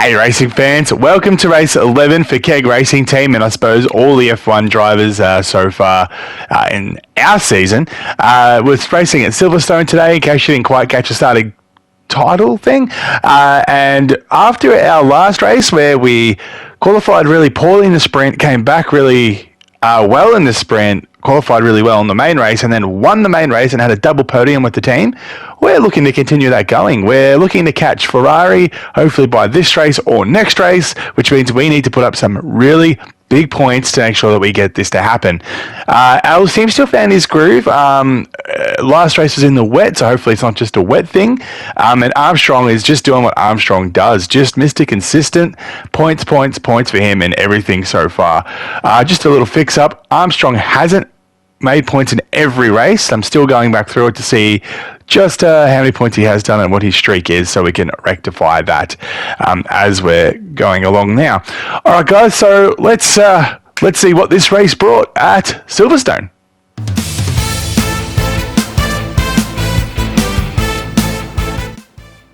Hey racing fans, welcome to race 11 for KEG Racing Team, and I suppose all the F1 drivers so far in our season. We're racing at Silverstone today, in case you didn't quite catch the starting title thing. And after our last race where we qualified really poorly in the sprint, came back really well in the sprint, qualified really well in the main race, and then won the main race and had a double podium with the team. We're looking to continue that going. We're looking to catch Ferrari, hopefully by this race or next race, which means we need to put up some really big points to make sure that we get this to happen. Al seems to have found his groove. Last race was in the wet, so hopefully it's not just a wet thing. And Armstrong is just doing what Armstrong does, just Mr. Consistent. Points for him in everything so far. Just a little fix up. Armstrong hasn't made points in every race. I'm still going back through it to see just how many points he has done and what his streak is, so we can rectify that as we're going along now. All right, guys. So let's see what this race brought at Silverstone.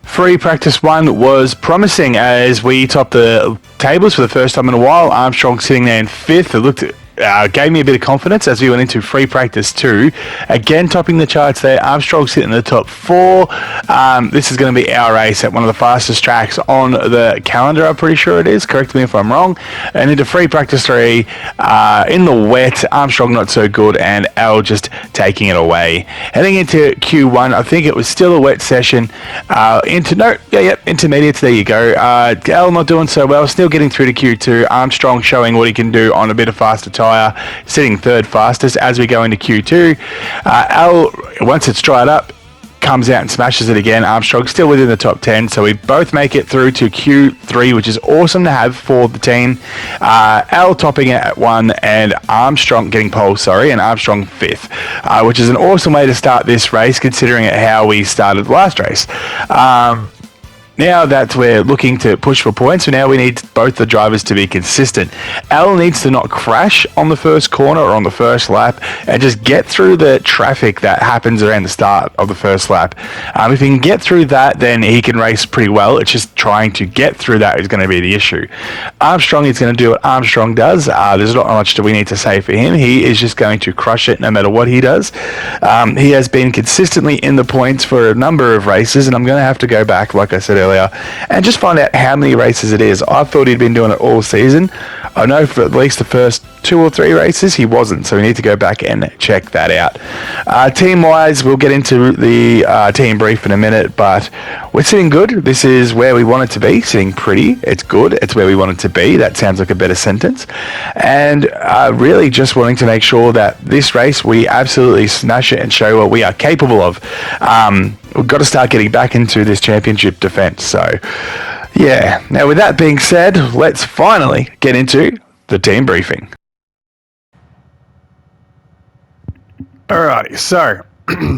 Free practice one was promising as we topped the tables for the first time in a while. Armstrong sitting there in fifth. It gave me a bit of confidence as we went into free practice 2. Again, topping the charts there. Armstrong sitting in the top 4. This is going to be our race at one of the fastest tracks on the calendar, I'm pretty sure it is. Correct me if I'm wrong. And into free practice 3, in the wet, Armstrong not so good, and Al just taking it away. Heading into Q1, I think it was still a wet session. Intermediates, there you go. Al not doing so well, still getting through to Q2. Armstrong showing what he can do on a bit of faster time. Sitting third fastest as we go into Q2. Al, once it's dried up, comes out and smashes it again. Armstrong still within the top 10, so we both make it through to Q3, which is awesome to have for the team. Al topping it at 1, and Armstrong getting pole, and Armstrong 5th, which is an awesome way to start this race, considering how we started the last race. Now that we're looking to push for points, so now we need both the drivers to be consistent. Al needs to not crash on the first corner or on the first lap and just get through the traffic that happens around the start of the first lap. If he can get through that, then he can race pretty well. It's just trying to get through that is going to be the issue. Armstrong is going to do what Armstrong does. There's not much that we need to say for him. He is just going to crush it no matter what he does. He has been consistently in the points for a number of races, and I'm going to have to go back, like I said earlier, and just find out how many races it is. I thought he'd been doing it all season. I know for at least the first 2 or 3 races he wasn't, so we need to go back and check that out. Team-wise, we'll get into the team brief in a minute, but we're sitting good. This is where we want it to be, sitting pretty. It's good. It's where we want it to be. That sounds like a better sentence. And really just wanting to make sure that this race we absolutely smash it and show what we are capable of. We've got to start getting back into this championship defense. So, yeah. Now, with that being said, let's finally get into the team briefing. Alrighty, so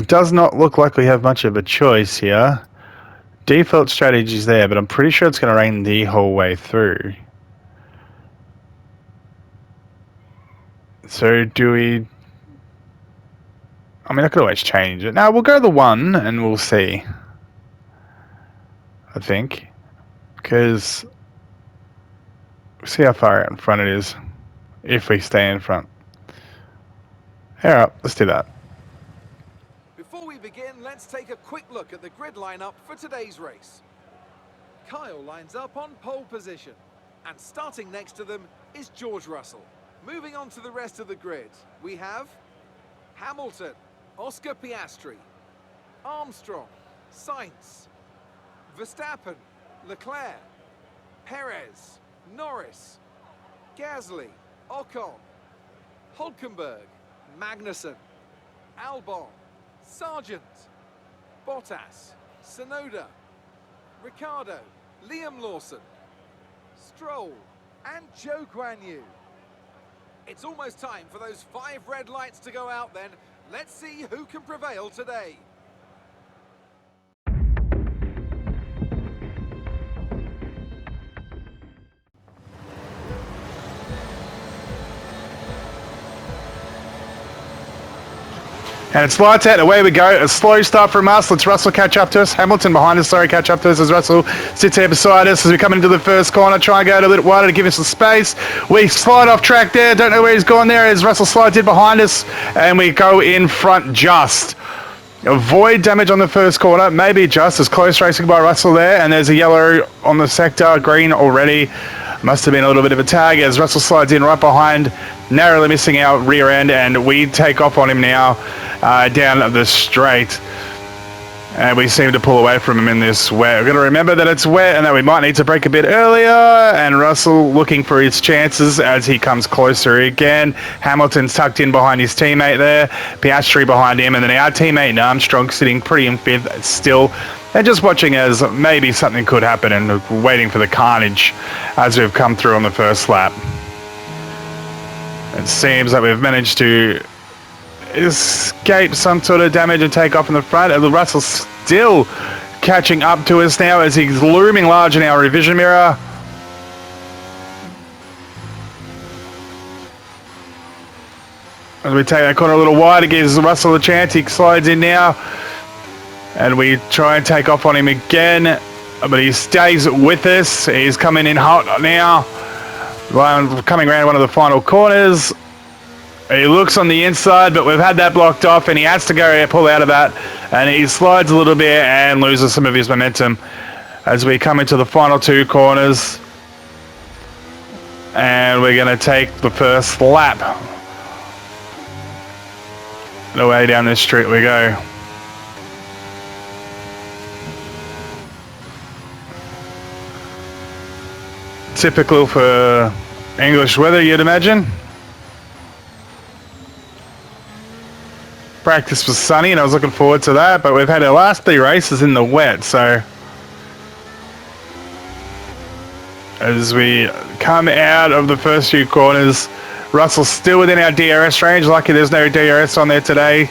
does not look like we have much of a choice here. Default strategy's there, but I'm pretty sure it's going to rain the whole way through. So do we... I mean, I could always change it. No, we'll go the 1 and we'll see. I think. Because we'll see how far out in front it is. If we stay in front. Alright, let's do that. Before we begin, let's take a quick look at the grid lineup for today's race. Kyle lines up on pole position, and starting next to them is George Russell. Moving on to the rest of the grid, we have Hamilton, Oscar Piastri, Armstrong, Sainz, Verstappen, Leclerc, Perez, Norris, Gasly, Ocon, Hulkenberg, Magnussen, Albon, Sargent, Bottas, Tsunoda, Ricciardo, Liam Lawson, Stroll, and Zhou Guanyu. It's almost time for those 5 red lights to go out then. Let's see who can prevail today. And it's lights out, away we go. A slow start from us. Let's Russell catch up to us. Hamilton behind us, sorry, catch up to us as Russell sits here beside us as we come into the first corner. Try and go a little wider to give us some space. We slide off track there. Don't know where he's gone there as Russell slides in behind us. And we go in front just. Avoid damage on the first corner. Maybe just as close racing by Russell there. And there's a yellow on the sector. Green already. Must have been a little bit of a tag as Russell slides in right behind, narrowly missing our rear end, and we take off on him now down the straight. And we seem to pull away from him in this wet. We're going to remember that it's wet and that we might need to brake a bit earlier. And Russell looking for his chances as he comes closer again. Hamilton's tucked in behind his teammate there. Piastri behind him. And then our teammate Armstrong sitting pretty in fifth still. And just watching as maybe something could happen and waiting for the carnage as we've come through on the first lap. It seems that we've managed to escape some sort of damage and take off in the front. And Russell's still catching up to us now as he's looming large in our revision mirror. As we take that corner a little wide, it gives Russell a chance. He slides in now. And we try and take off on him again. But he stays with us. He's coming in hot now. Coming around one of the final corners. He looks on the inside, but we've had that blocked off, and he has to go pull out of that. And he slides a little bit and loses some of his momentum as we come into the final two corners. And we're going to take the first lap. The way down this street we go. Typical for English weather, you'd imagine. Practice was sunny and I was looking forward to that, but we've had our last 3 races in the wet, so as we come out of the first few corners, Russell's still within our DRS range. Lucky there's no DRS on there today.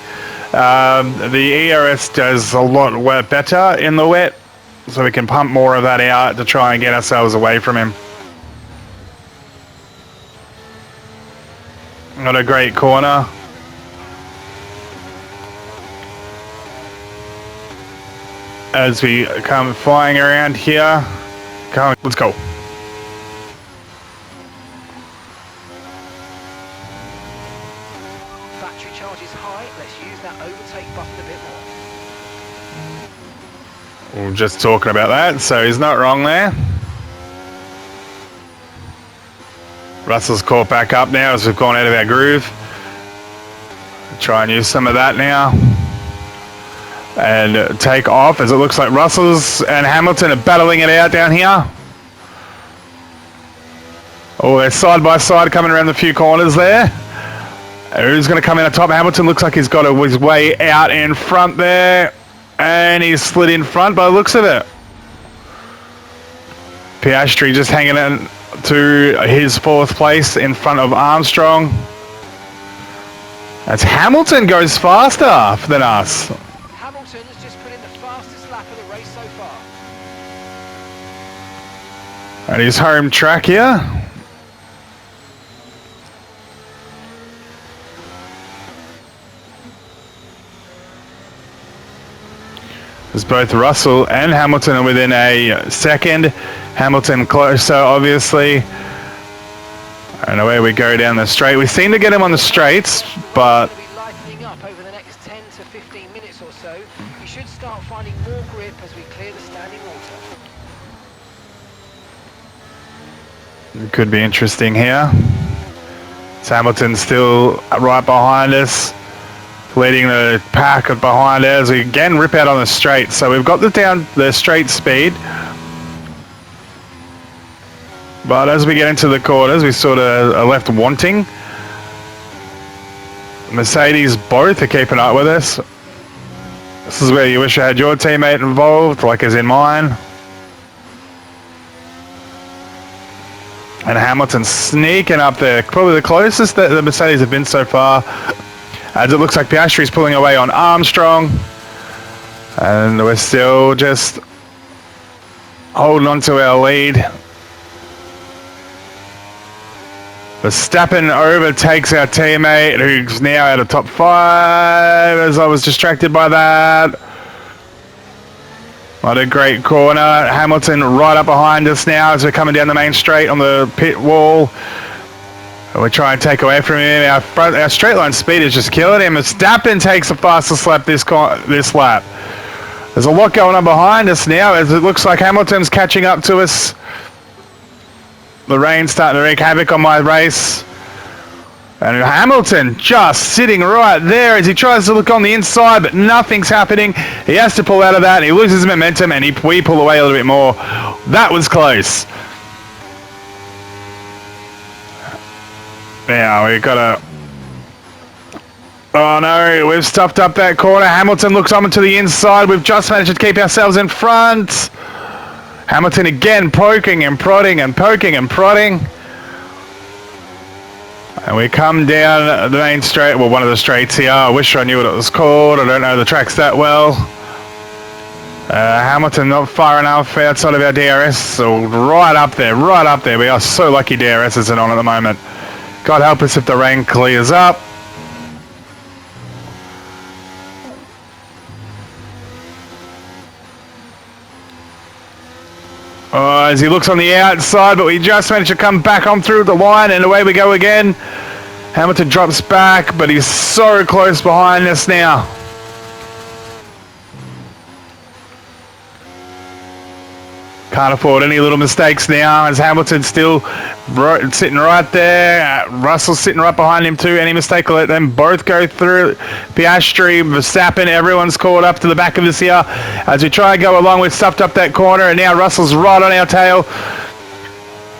The ERS does a lot better in the wet, so we can pump more of that out to try and get ourselves away from him. Got a great corner. As we come flying around here. Let's go. Battery charge is high. Let's use that overtake button a bit more. We're just talking about that, so he's not wrong there. Russell's caught back up now as we've gone out of our groove. Try and use some of that now. And take off as it looks like Russell's and Hamilton are battling it out down here. Oh, they're side by side coming around the few corners there. Who's going to come in on top? Hamilton looks like he's got his way out in front there. And he's slid in front by the looks of it. Piastri just hanging in to his 4th place in front of Armstrong. As Hamilton goes faster than us. Hamilton has just put in the fastest lap of the race so far. And his home track here. As both Russell and Hamilton are within a second. Hamilton closer, obviously. And away we go down the straight. We seem to get him on the straights, but Going to be lightening up over the next 10 to 15 minutes or so. You should start finding more grip as we clear the standing water. it could be interesting here. So Hamilton's still right behind us, leading the pack behind us. We again rip out on the straight. So we've got the straight speed. But as we get into the corners, we sort of are left wanting. Mercedes both are keeping up with us. This is where you wish you had your teammate involved, like as in mine. And Hamilton sneaking up there. Probably the closest that the Mercedes have been so far. As it looks like Piastri's pulling away on Armstrong. And we're still just holding on to our lead. Verstappen overtakes our teammate, who's now out of top 5, as I was distracted by that. What a great corner. Hamilton right up behind us now as we're coming down the main straight on the pit wall. And we try and take away from him. Our straight line speed is just killing him. Verstappen takes the fastest lap this lap. There's a lot going on behind us now as it looks like Hamilton's catching up to us. The rain's starting to wreak havoc on my race. And Hamilton just sitting right there as he tries to look on the inside, but nothing's happening. He has to pull out of that, and he loses momentum, and we pull away a little bit more. That was close. Now we've got to... Oh no, we've stuffed up that corner. Hamilton looks on to the inside. We've just managed to keep ourselves in front. Hamilton again poking and prodding and poking and prodding. And we come down the main straight, well, one of the straights here. I wish I knew what it was called. I don't know the tracks that well. Hamilton not far enough outside of our DRS, so right up there, right up there. We are so lucky DRS isn't on at the moment. God help us if the rain clears up. As he looks on the outside, but we just managed to come back on through the line, and away we go again. Hamilton drops back, but he's so close behind us now. Can't afford any little mistakes now as Hamilton's still sitting right there. Russell's sitting right behind him too. Any mistake will let them both go through. Piastri, Verstappen, everyone's caught up to the back of us here. As we try and go along, we've stuffed up that corner, and now Russell's right on our tail.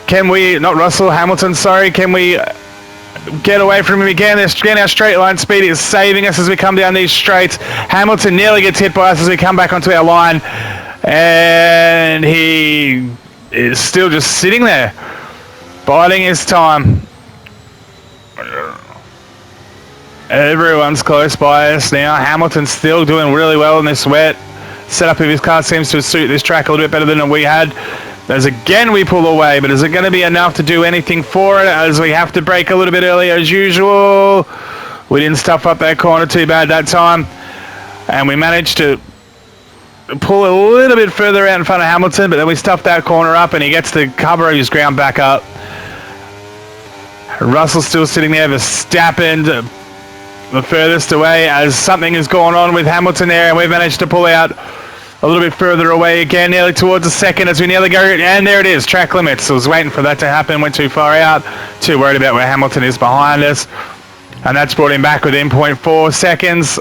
Can we, not Russell, Hamilton, sorry, can we get away from him again? Again, our straight line speed is saving us as we come down these straights. Hamilton nearly gets hit by us as we come back onto our line. And he is still just sitting there, biding his time. Everyone's close by us now. Hamilton's still doing really well in this wet. Setup of his car seems to suit this track a little bit better than we had. As again we pull away, but is it going to be enough to do anything for it as we have to brake a little bit early as usual? We didn't stuff up that corner too bad that time. And we managed to pull a little bit further out in front of Hamilton, but then we stuffed that corner up and he gets to cover his ground back up. Russell's still sitting there. Verstappen the furthest away as something is going on with Hamilton there, and we've managed to pull out a little bit further away again, nearly towards the second as we nearly go, and there it is, track limits. I was waiting for that to happen, went too far out, too worried about where Hamilton is behind us, and that's brought him back within 0.4 seconds.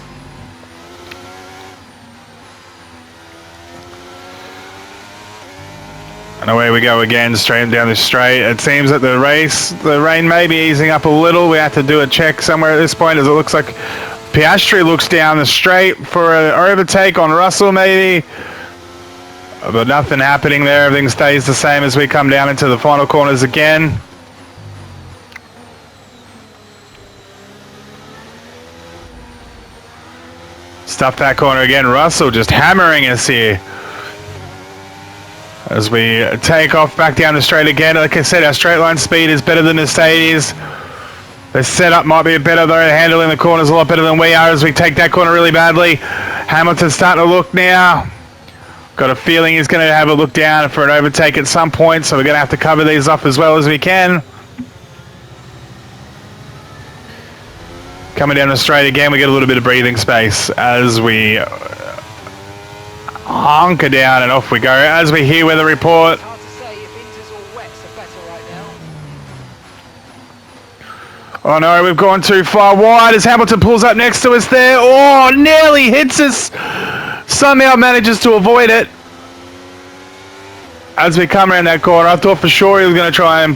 And away we go again, straight down the straight. It seems that the rain may be easing up a little. We have to do a check somewhere at this point, as it looks like Piastri looks down the straight for an overtake on Russell maybe. But nothing happening there. Everything stays the same as we come down into the final corners again. Stuff that corner again. Russell just hammering us here. As we take off back down the straight again. Like I said, our straight line speed is better than Mercedes. The setup might be better though. Handling the corners a lot better than we are as we take that corner really badly. Hamilton's starting to look now. Got a feeling he's going to have a look down for an overtake at some point, so we're going to have to cover these off as well as we can. Coming down the straight again, we get a little bit of breathing space as we hunker down and off we go as we hear weather report. Hard to say if Inters or wets are better right now. Oh no, we've gone too far wide as Hamilton pulls up next to us there. Oh, nearly hits us. Somehow manages to avoid it. As we come around that corner, I thought for sure he was going to try and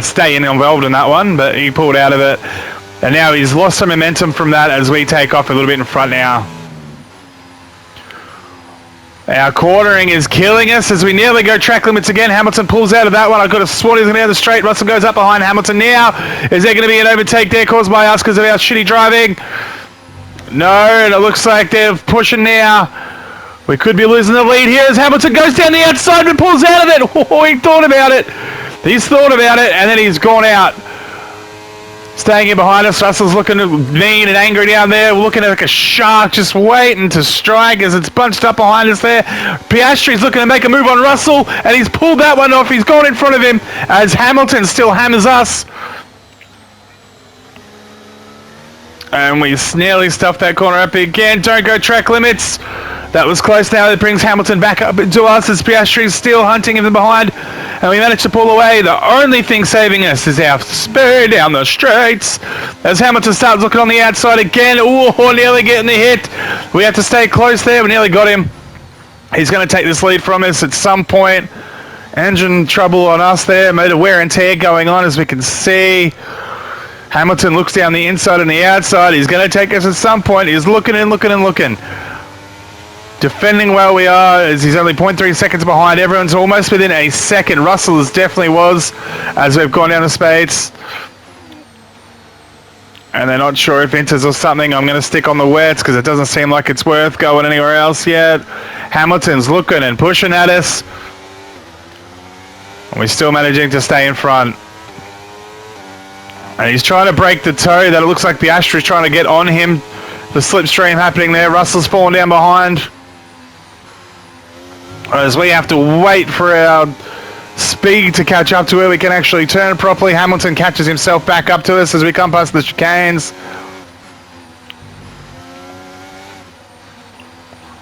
stay involved in that one, but he pulled out of it. And now he's lost some momentum from that as we take off a little bit in front now. Our quartering is killing us as we nearly go track limits again. Hamilton pulls out of that one. I could have sworn he's going to be out of the straight. Russell goes up behind Hamilton now. Is there going to be an overtake there caused by us because of our shitty driving? No, and it looks like they're pushing now. We could be losing the lead here as Hamilton goes down the outside and pulls out of it. Oh, he thought about it. He's thought about it and then he's gone out. Staying in behind us, Russell's looking mean and angry down there, looking like a shark, just waiting to strike as it's bunched up behind us there. Piastri's looking to make a move on Russell, and he's pulled that one off. He's gone in front of him as Hamilton still hammers us. And we nearly stuffed that corner up again. Don't go track limits. That was close now. It brings Hamilton back up to us as Piastri's still hunting him behind. And we managed to pull away. The only thing saving us is our speed down the straights. As Hamilton starts looking on the outside again. Ooh, nearly getting the hit. We have to stay close there. We nearly got him. He's going to take this lead from us at some point. Engine trouble on us there. Motor wear and tear going on as we can see. Hamilton looks down the inside and the outside. He's going to take us at some point. He's looking and looking and looking. Defending where we are as he's only 0.3 seconds behind. Everyone's almost within a second. Russell definitely was as we've gone down the space. And they're not sure if Inters or something. I'm going to stick on the wets because it doesn't seem like it's worth going anywhere else yet. Hamilton's looking and pushing at us. And we're still managing to stay in front. And he's trying to break the toe. That it looks like Piastri's trying to get on him. The slipstream happening there. Russell's falling down behind. As we have to wait for our speed to catch up to where we can actually turn properly. Hamilton catches himself back up to us as we come past the chicanes.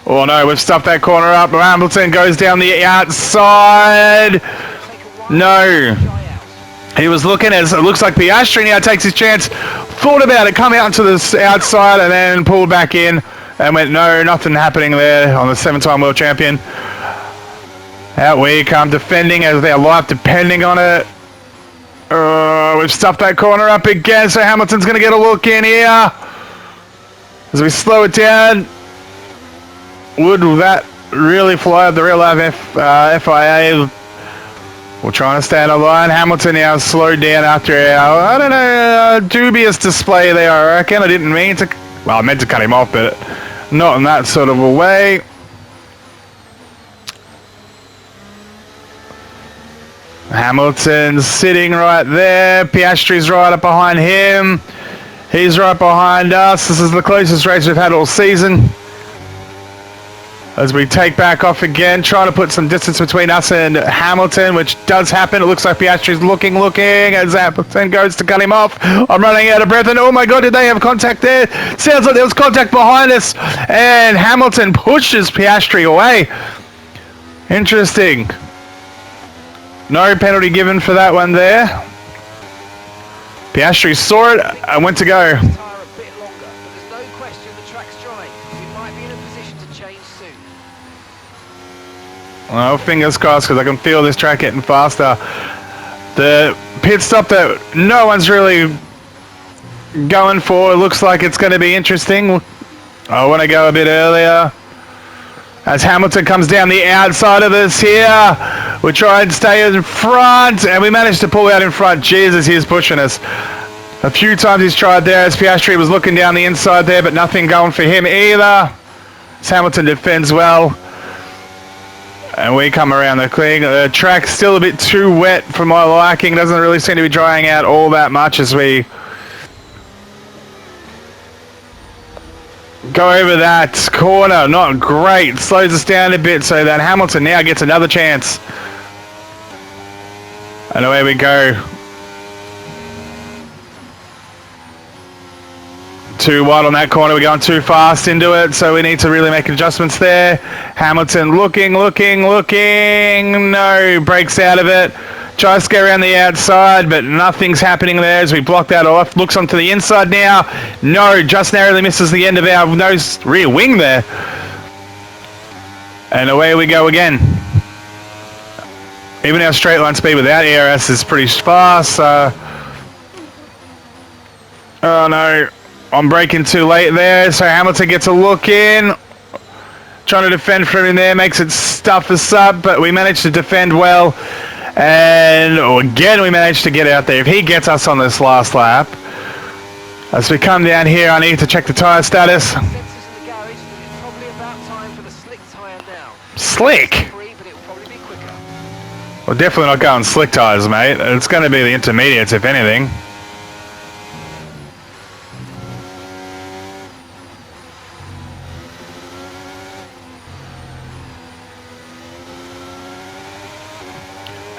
Oh no, we've stuffed that corner up. Hamilton goes down the outside. No. He was looking as it looks like Piastri now takes his chance. Thought about it, come out into the outside and then pulled back in and went, no, nothing happening there on the 7-time world champion. Out we come defending as their life depending on it. We've stuffed that corner up again, so Hamilton's going to get a look in here. As we slow it down. Would that really fly up the real life FIA? We're trying to stay on the line. Hamilton now slowed down after our, I don't know, dubious display there, I reckon. I didn't mean to, well, I meant to cut him off, but not in that sort of a way. Hamilton's sitting right there. Piastri's right up behind him. He's right behind us. This is the closest race we've had all season. As we take back off again, trying to put some distance between us and Hamilton, which does happen. It looks like Piastri's looking as Hamilton goes to cut him off. I'm running out of breath, and oh my god, did they have contact there? Sounds like there was contact behind us, and Hamilton pushes Piastri away. Interesting. No penalty given for that one there. Piastri saw it and went to go. Well, fingers crossed because I can feel this track getting faster. The pit stop that no one's really going for. It looks like it's going to be interesting. I want to go a bit earlier. As Hamilton comes down the outside of us here. We try and stay in front and we managed to pull out in front. Jesus, he's pushing us. A few times he's tried there as Piastri was looking down the inside there, but nothing going for him either. As Hamilton defends well. And we come around the clean. The track's still a bit too wet for my liking. Doesn't really seem to be drying out all that much as we go over that corner. Not great. Slows us down a bit so that Hamilton now gets another chance. And away we go. Too wide on that corner, we're going too fast into it, so we need to really make adjustments there. Hamilton looking, no, breaks out of it. Tries to go around the outside, but nothing's happening there as we block that off. Looks onto the inside now. No, just narrowly misses the end of our nose rear wing there. And away we go again. Even our straight line speed without ERS is pretty fast, so... Oh no. I'm braking too late there, so Hamilton gets a look in. Trying to defend from in there, makes it stuff us up, but we managed to defend well. And again, we managed to get out there. If he gets us on this last lap, as we come down here, I need to check the tyre status. Slick? We're definitely not going slick tyres, mate. It's going to be the intermediates, if anything.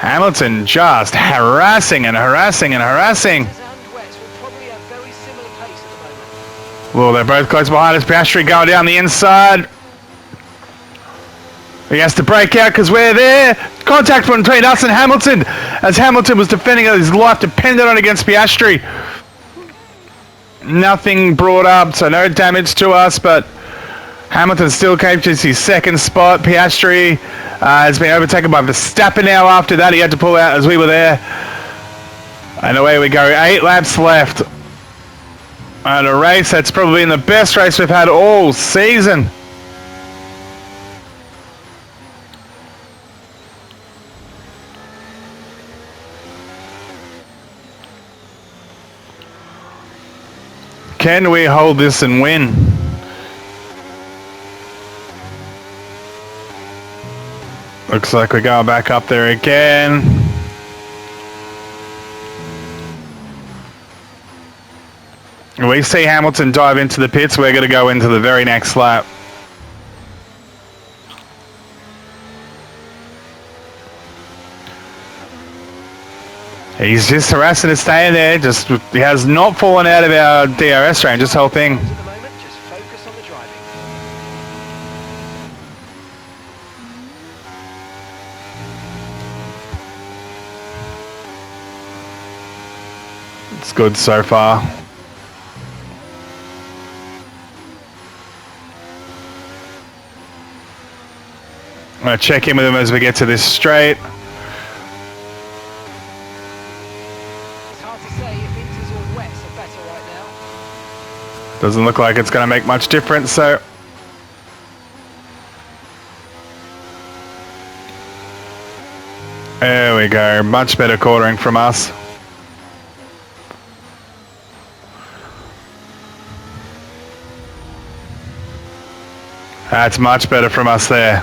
Hamilton just harassing and harassing and harassing. And wets will probably have very similar pace at the moment. Well, they're both close behind us. Piastri going down the inside. He has to break out because we're there. Contact between us and Hamilton, as Hamilton was defending it. His life depended on against Piastri. Nothing brought up, so no damage to us, but Hamilton still captures his second spot. Piastri has been overtaken by Verstappen now. After that, he had to pull out as we were there. And away we go. 8 laps left. And a race that's probably been the best race we've had all season. Can we hold this and win? Looks like we're going back up there again. We see Hamilton dive into the pits. We're going to go into the very next lap. He's just harassing us, staying there. He has not fallen out of our DRS range this whole thing. At the moment, just focus on the driving. It's good so far. I'm going to check in with him as we get to this straight. Doesn't look like it's going to make much difference, so there we go. Much better quartering from us. That's much better from us there.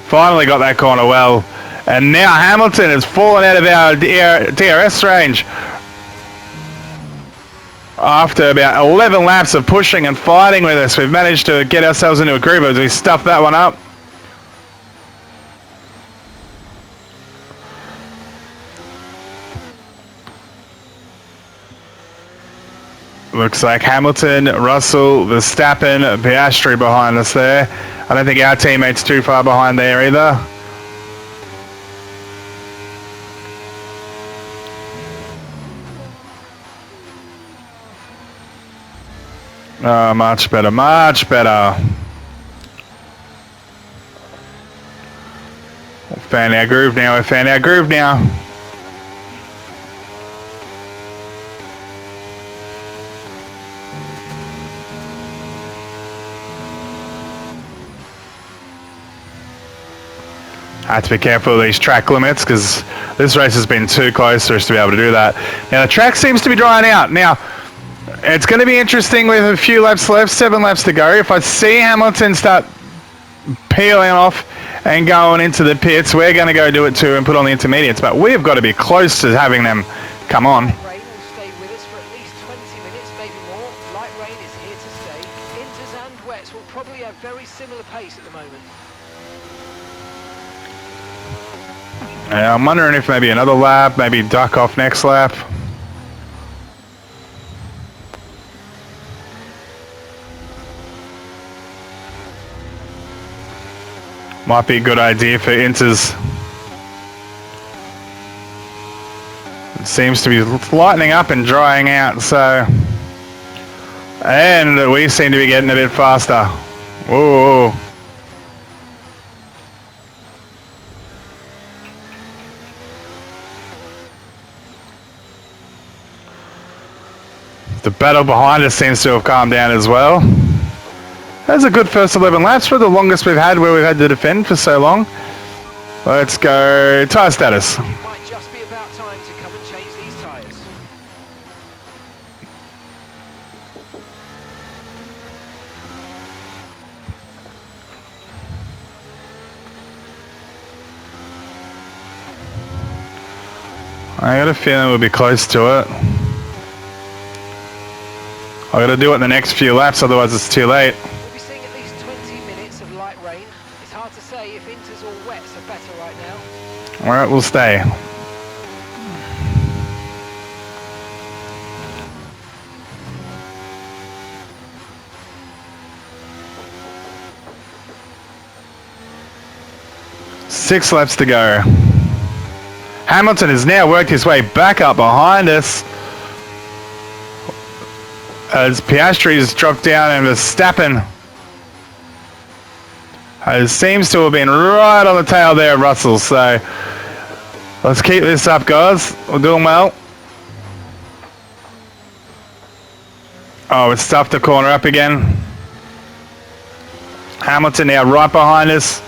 Finally got that corner well. And now Hamilton has fallen out of our DRS range. After about 11 laps of pushing and fighting with us, we've managed to get ourselves into a groove as we stuff that one up. Looks like Hamilton, Russell, Verstappen, Piastri behind us there. I don't think our teammates too far behind there either. Oh, much better, much better. We've found our groove now, we've found our groove now. I have to be careful of these track limits because this race has been too close for us to be able to do that. Now the track seems to be drying out. Now, it's going to be interesting with a few laps left, 7 laps to go. If I see Hamilton start peeling off and going into the pits, we're going to go do it too and put on the intermediates. But we've got to be close to having them come on. Rain will stay with us for at least 20 minutes, maybe more. Light rain is here to stay. Inters and wets will probably have very similar pace at the moment. Yeah, I'm wondering if maybe another lap, maybe duck off next lap. Might be a good idea for Inters. It seems to be lightening up and drying out, so... And we seem to be getting a bit faster. Whoa. The battle behind us seems to have calmed down as well. That's a good first 11 laps, for the longest we've had where we've had to defend for so long. Let's go tyre status. Might just be about time to come and change these tyres. I got a feeling we'll be close to it. I got to do it in the next few laps, otherwise it's too late. We'll be seeing at least 20 minutes of light rain. It's hard Hard to say if Inters or wets are better right now. All right, we'll stay. Six laps to go. Hamilton has now worked his way back up behind us as Piastri has dropped down and Verstappen seems to have been right on the tail there of Russell. So let's keep this up, guys. We're doing well. Oh, it's tough to corner up again. Hamilton now right behind us.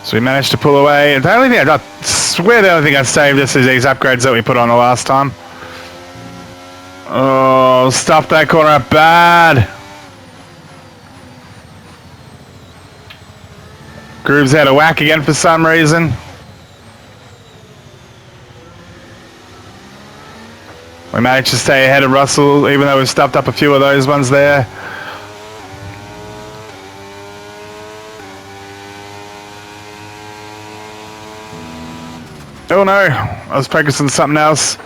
So we managed to pull away. The only thing I swear the only thing I saved us is these upgrades that we put on the last time. Oh, stuffed that corner up bad. Groove's out of whack again for some reason. We managed to stay ahead of Russell, even though we've stuffed up a few of those ones there. Oh no, I was focusing on something else.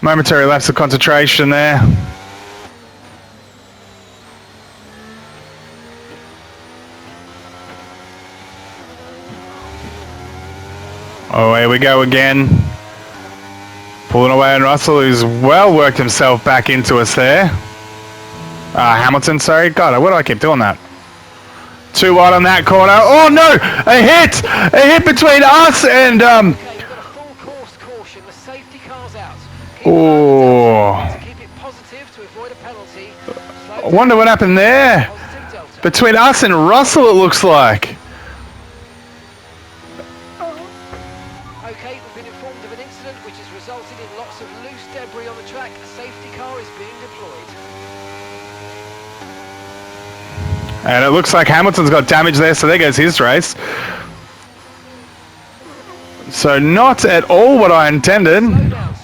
Momentary lapse of concentration there. Oh, here we go again. Pulling away on Russell, who's well worked himself back into us there. Hamilton, sorry. God, why do I keep doing that? Too wide on that corner. Oh no! A hit! A hit between us and oh. Keep it positive to avoid a penalty. I wonder what happened there. Between us and Russell, it looks like. Okay, we've been informed of an incident which has resulted in lots of loose debris on the track. A safety car is being deployed. And it looks like Hamilton's got damage there, so there goes his race. So not at all what I intended.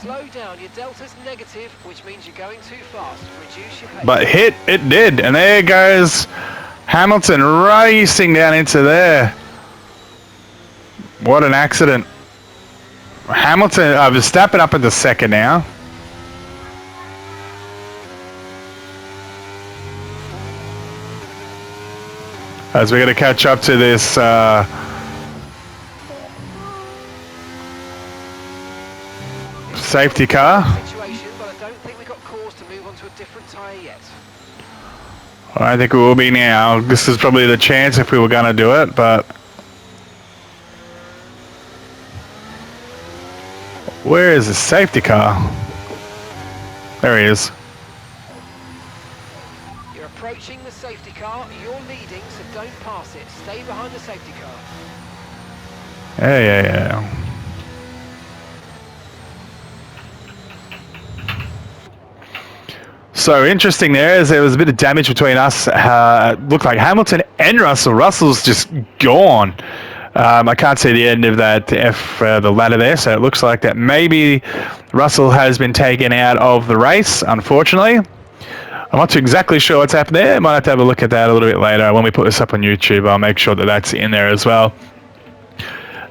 Slow down. Your delta's negative, which means you're going too fast. Reduce your pace. But hit, it did. And there goes Hamilton racing down into there. What an accident. Hamilton, Verstappen up into second now. As we got to catch up to this safety car. Situation, but I don't think we got cause to move on to a different tyre yet. I think we will be now. This is probably the chance if we were going to do it, but where is the safety car? There he is. You're approaching the safety car. You're leading, so don't pass it. Stay behind the safety car. Yeah. So interesting there was a bit of damage between us. Looked like Hamilton and Russell. Russell's just gone. I can't see the end of that the ladder there, so it looks like that maybe Russell has been taken out of the race, unfortunately. I'm not too exactly sure what's happened there. Might have to have a look at that a little bit later. When we put this up on YouTube, I'll make sure that that's in there as well.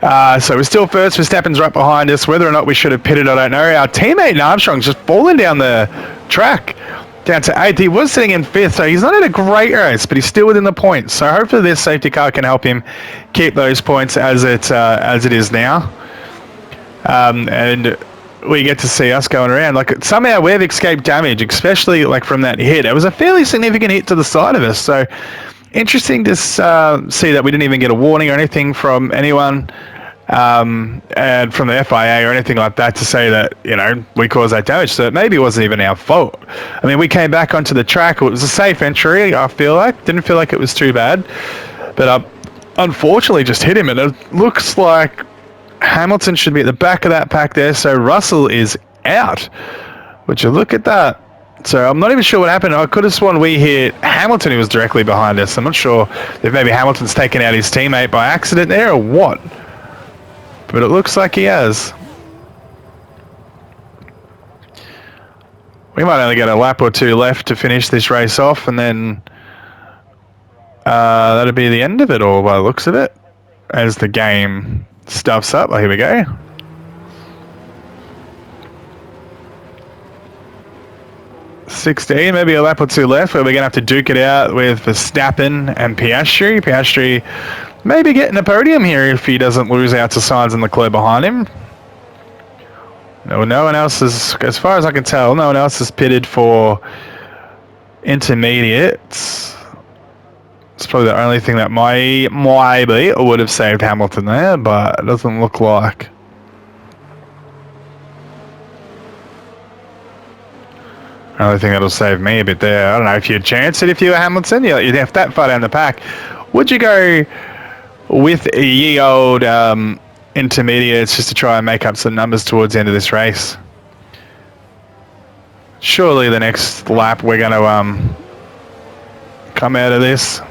So we're still first. Verstappen's right behind us. Whether or not we should have pitted, I don't know. Our teammate Armstrong's just falling down the track, down to 8th. He was sitting in 5th, so he's not in a great race, but he's still within the points. So hopefully this safety car can help him keep those points as it is now. And we get to see us going around. Like, somehow we've escaped damage, especially like from that hit. It was a fairly significant hit to the side of us. So interesting to see that we didn't even get a warning or anything from anyone. And from the FIA or anything like that to say that, we caused that damage. So maybe it wasn't even our fault. I mean, we came back onto the track. It was a safe entry, I feel like. Didn't feel like it was too bad. But unfortunately just hit him. And it looks like Hamilton should be at the back of that pack there. So Russell is out. Would you look at that? So I'm not even sure what happened. I could have sworn we hit Hamilton, who was directly behind us. I'm not sure if maybe Hamilton's taken out his teammate by accident there or what. But it looks like he has. We might only get a lap or two left to finish this race off, and then That'll be the end of it all by the looks of it. As the game stuffs up. Oh, here we go. maybe a lap or two left where we're going to have to duke it out with Verstappen and Piastri. Piastri maybe getting a podium here if he doesn't lose out to Sainz and Leclerc behind him. No one else is, as far as I can tell, no one else is pitted for intermediates. It's probably the only thing that maybe would have saved Hamilton there, but it doesn't look like. The only thing that'll save me a bit there. I don't know if you'd chance it if you were Hamilton. You'd have that far down the pack. Would you go with ye old intermediates just to try and make up some numbers towards the end of this race? Surely the next lap we're going to come out of this.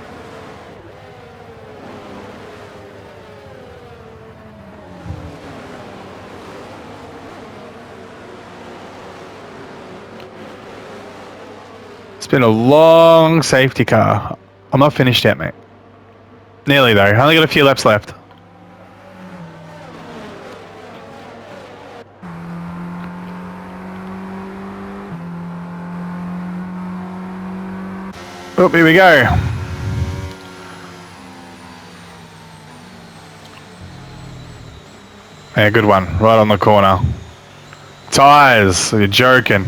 It's been a long safety car. I'm not finished yet, mate. Nearly though. Only got a few laps left. Oh, here we go. Yeah, good one. Right on the corner. Tyres. You're joking.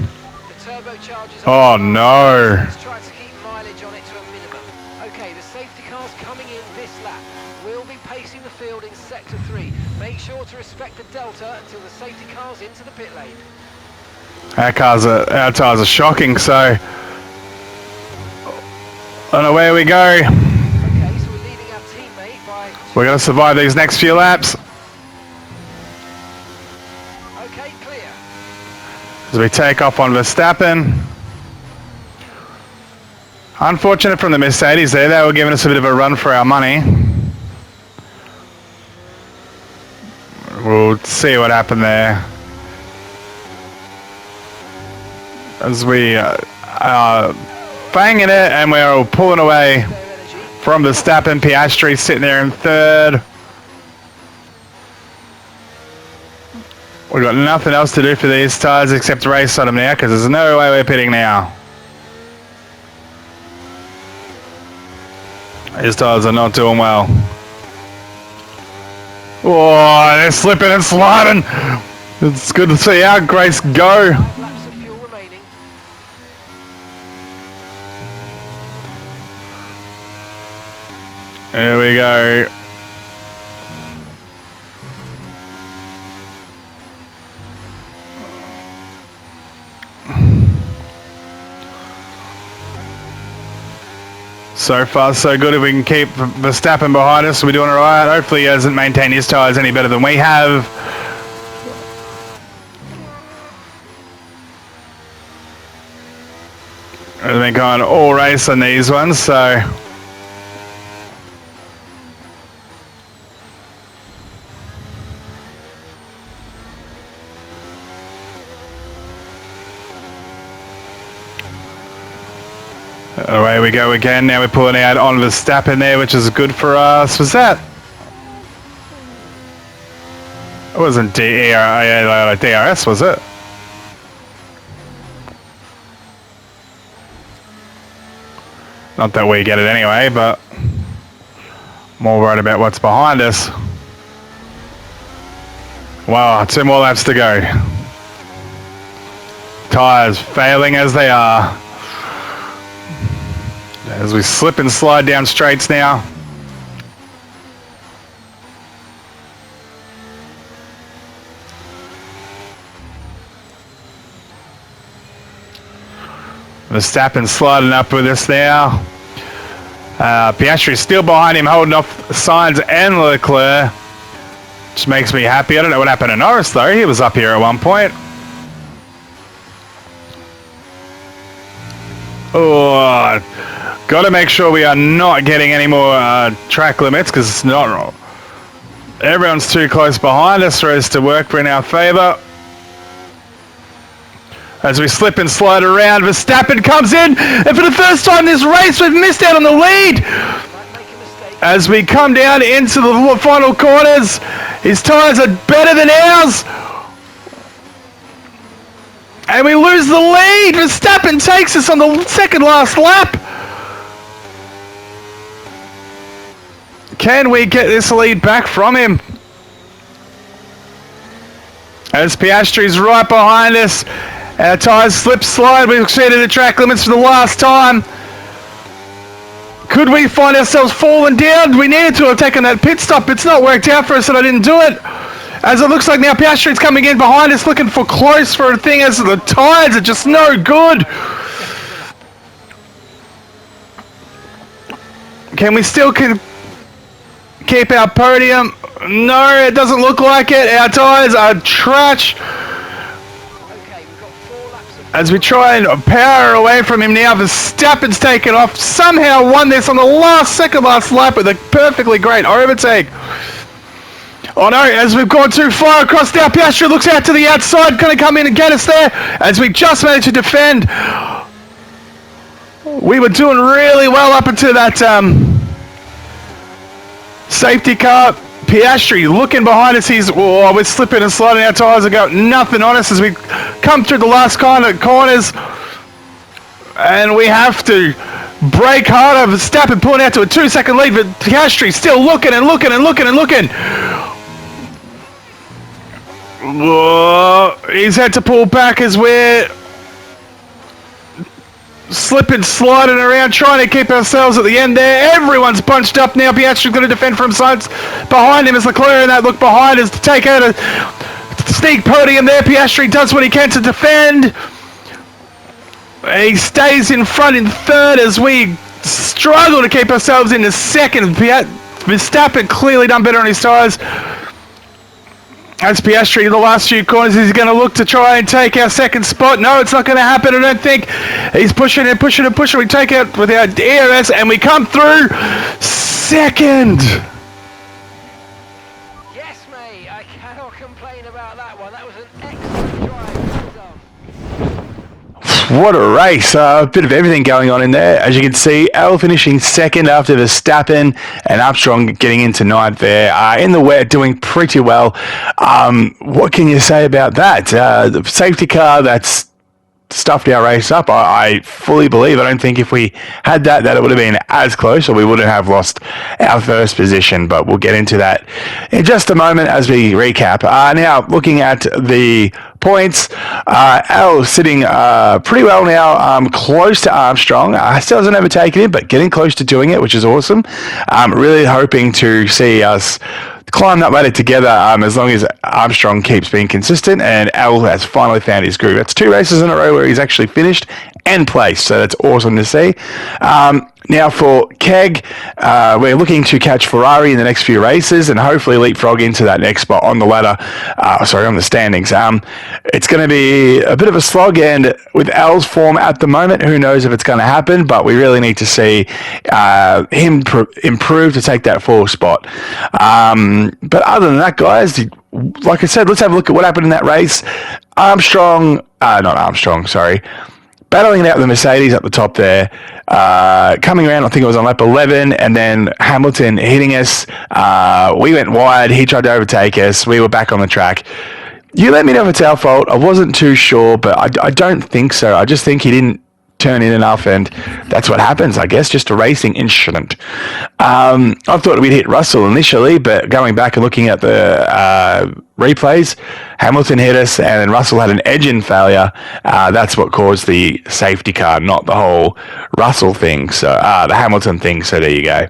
Oh no. Let's try to keep mileage on it to a minimum. Okay, the safety car's coming in this lap. We'll be pacing the field in sector 3. Make sure to respect the delta until the safety car's into the pit lane. Our tyres are shocking, so I don't know where we go. Okay, so we're leading our teammate by... We're going to survive these next few laps. Okay, clear. As we take off on Verstappen. Unfortunate from the Mercedes there. They were giving us a bit of a run for our money. We'll see what happened there. As we are banging it and we're all pulling away from Verstappen. Piastri sitting there in third. We've got nothing else to do for these tyres except race on them now because there's no way we're pitting now. These tyres are not doing well. Oh, they're slipping and sliding. It's good to see our Grace go. Laps of fuel remaining. There we go. So far, so good. If we can keep Verstappen behind us, we're doing all right. Hopefully, he hasn't maintained his tyres any better than we have. We've been going all race on these ones, so. Away we go again. Now we're pulling out on Verstappen there, which is good for us. Was that? It wasn't DRS, was it? Not that we get it anyway, but more worried about what's behind us. Wow, 2 more laps to go. Tyres failing as they are. As we slip and slide down straights now. Verstappen sliding up with us now. Piastri still behind him, holding off Sainz and Leclerc, which makes me happy. I don't know what happened to Norris though. He was up here at one point. Oh, got to make sure we are not getting any more track limits because it's not. Everyone's too close behind us for us to work in our favour. As we slip and slide around, Verstappen comes in, and for the first time this race, we've missed out on the lead. As we come down into the final corners, his tyres are better than ours. And we lose the lead. Verstappen takes us on the second last lap. Can we get this lead back from him? As Piastri's right behind us. Our tyres slip slide. We've exceeded the track limits for the last time. Could we find ourselves falling down? We needed to have taken that pit stop. It's not worked out for us and I didn't do it. As it looks like now Piastri's coming in behind us looking for close for a thing as the tyres are just no good. Can we still keep our podium? No, it doesn't look like it. Our tyres are trash. As we try and power away from him now, Verstappen's taken off. Somehow won this on the second last lap with a perfectly great overtake. Oh no, as we've gone too far across now, Piastri looks out to the outside, going to come in and get us there, as we just managed to defend. We were doing really well up until that safety car. Piastri looking behind us, we're slipping and sliding, our tyres have got nothing on us as we come through the last corners. And we have to brake harder. Verstappen pulling out to a 2-second lead, but Piastri still looking and looking and looking and looking. Whoa, he's had to pull back as we're slipping, sliding around, trying to keep ourselves at the end there. Everyone's bunched up now. Piastri's going to defend from sides. Behind him is Leclerc, and that look behind us to take out a sneak podium there. Piastri does what he can to defend. He stays in front in third as we struggle to keep ourselves in the second. Verstappen clearly done better on his tyres. As Piastri in the last few corners, he's going to look to try and take our second spot. No, it's not going to happen, I don't think. He's pushing and pushing and pushing. We take out with our DRS and we come through second. Yes, mate, I cannot complain about that one. That was an excellent drive. Well done. What a race. A bit of everything going on in there. As you can see, Al finishing second after Verstappen and Armstrong getting into ninth there. In the wet, doing pretty well. What can you say about that? The safety car that's stuffed our race up. I fully believe. I don't think if we had that it would have been as close, or we wouldn't have lost our first position. But we'll get into that in just a moment as we recap. Now, looking at the points, Al sitting pretty well now, close to Armstrong. Still hasn't overtaken him, but getting close to doing it, which is awesome. Really hoping to see us climb that ladder together as long as Armstrong keeps being consistent and Al has finally found his groove. That's 2 races in a row where he's actually finished and placed, so that's awesome to see. Now for KEG, we're looking to catch Ferrari in the next few races and hopefully leapfrog into that next spot on the ladder, on the standings. It's going to be a bit of a slog, and with Al's form at the moment, who knows if it's going to happen, but we really need to see him improve to take that 4th spot. But other than that, guys, like I said, let's have a look at what happened in that race. Battling it out with the Mercedes at the top there, coming around, I think it was on lap 11, and then Hamilton hitting us. We went wide, he tried to overtake us, we were back on the track. You let me know if it's our fault. I wasn't too sure, but I don't think so. I just think he didn't turn in enough, and that's what happens, I guess, just a racing incident. I thought we'd hit Russell initially, but going back and looking at the replays, Hamilton hit us, and then Russell had an engine failure. That's what caused the safety car, not the whole Russell thing, so the Hamilton thing, so there you go.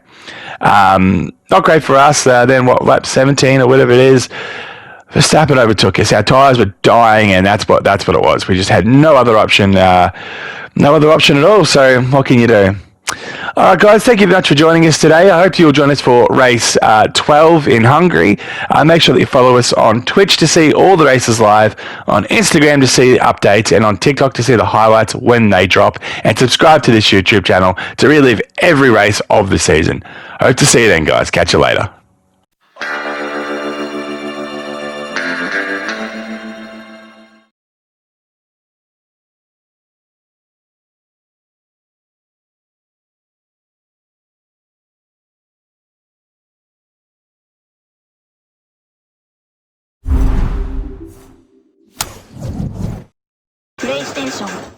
Not great for us. Then lap 17 or whatever it is, Verstappen overtook us. Our tyres were dying, and that's what it was. We just had no other option at all. So what can you do? All right, guys, thank you very much for joining us today. I hope you'll join us for race 12 in Hungary. Make sure that you follow us on Twitch to see all the races live, on Instagram to see updates, and on TikTok to see the highlights when they drop, and subscribe to this YouTube channel to relive every race of the season. I hope to see you then, guys. Catch you later. 英雄。